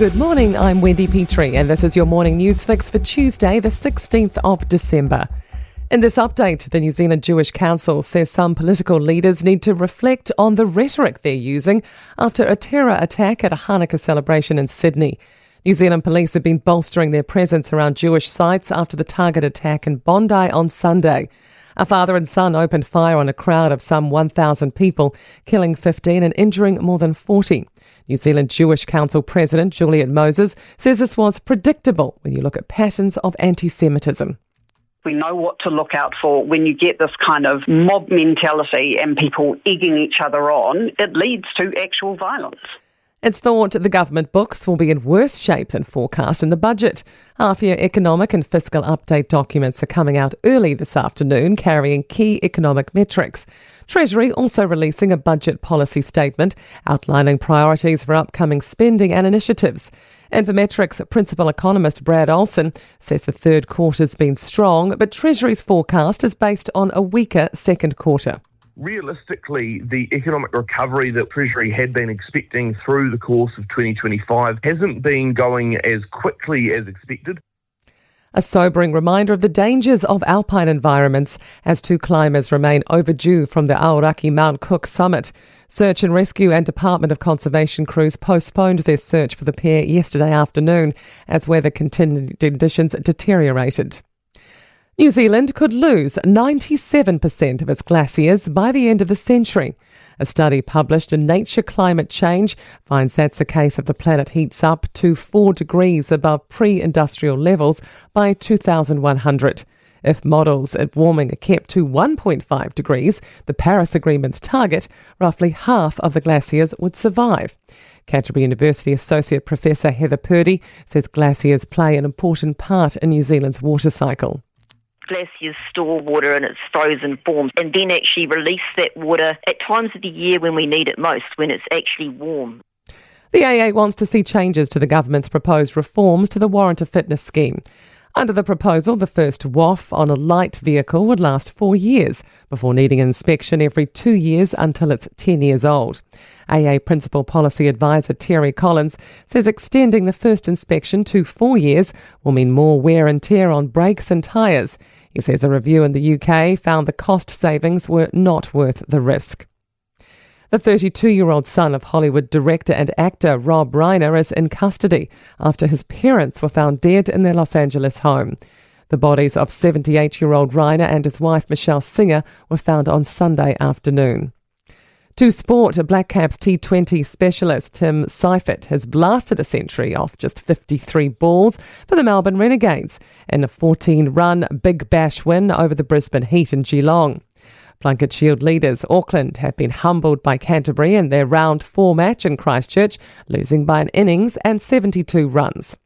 Good morning, I'm Wendy Petrie and this is your morning news fix for Tuesday, the 16th of December. In this update, the New Zealand Jewish Council says some political leaders need to reflect on the rhetoric they're using after a terror attack at a Hanukkah celebration in Sydney. New Zealand police have been bolstering their presence around Jewish sites after the target attack in Bondi on Sunday. A father and son opened fire on a crowd of some 1,000 people, killing 15 and injuring more than 40. New Zealand Jewish Council President Juliet Moses says this was predictable when you look at patterns of anti-Semitism. We know what to look out for when you get this kind of mob mentality and people egging each other on. It leads to actual violence. It's thought the government books will be in worse shape than forecast in the budget. Half-year economic and fiscal update documents are coming out early this afternoon, carrying key economic metrics. Treasury also releasing a budget policy statement outlining priorities for upcoming spending and initiatives. Infometrics principal economist Brad Olsen says the third quarter's been strong, but Treasury's forecast is based on a weaker second quarter. Realistically, the economic recovery that Treasury had been expecting through the course of 2025 hasn't been going as quickly as expected. A sobering reminder of the dangers of alpine environments as two climbers remain overdue from the Aoraki Mount Cook summit. Search and Rescue and Department of Conservation crews postponed their search for the pair yesterday afternoon as weather conditions deteriorated. New Zealand could lose 97% of its glaciers by the end of the century. A study published in Nature Climate Change finds that's the case if the planet heats up to 4 degrees above pre-industrial levels by 2100. If models at warming are kept to 1.5 degrees, the Paris Agreement's target, roughly half of the glaciers would survive. Canterbury University Associate Professor Heather Purdy says glaciers play an important part in New Zealand's water cycle. Glaciers store water in its frozen form and then actually release that water at times of the year when we need it most, when it's actually warm. The AA wants to see changes to the government's proposed reforms to the Warrant of Fitness scheme. Under the proposal, the first WOF on a light vehicle would last 4 years before needing an inspection every 2 years until it's 10 years old. AA Principal Policy Advisor Terry Collins says extending the first inspection to 4 years will mean more wear and tear on brakes and tyres. He says a review in the UK found the cost savings were not worth the risk. The 32-year-old son of Hollywood director and actor Rob Reiner is in custody after his parents were found dead in their Los Angeles home. The bodies of 78-year-old Reiner and his wife Michelle Singer were found on Sunday afternoon. To sport, Black Caps T20 specialist Tim Seifert has blasted a century off just 53 balls for the Melbourne Renegades in a 14-run Big Bash win over the Brisbane Heat in Geelong. Plunket Shield leaders Auckland have been humbled by Canterbury in their round 4 match in Christchurch, losing by an innings and 72 runs.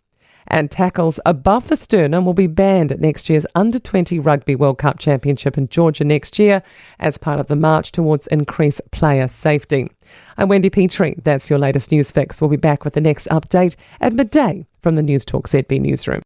And tackles above the sternum will be banned at next year's Under-20 Rugby World Cup Championship in Georgia next year as part of the march towards increased player safety. I'm Wendy Petrie. That's your latest news fix. We'll be back with the next update at midday from the Newstalk ZB newsroom.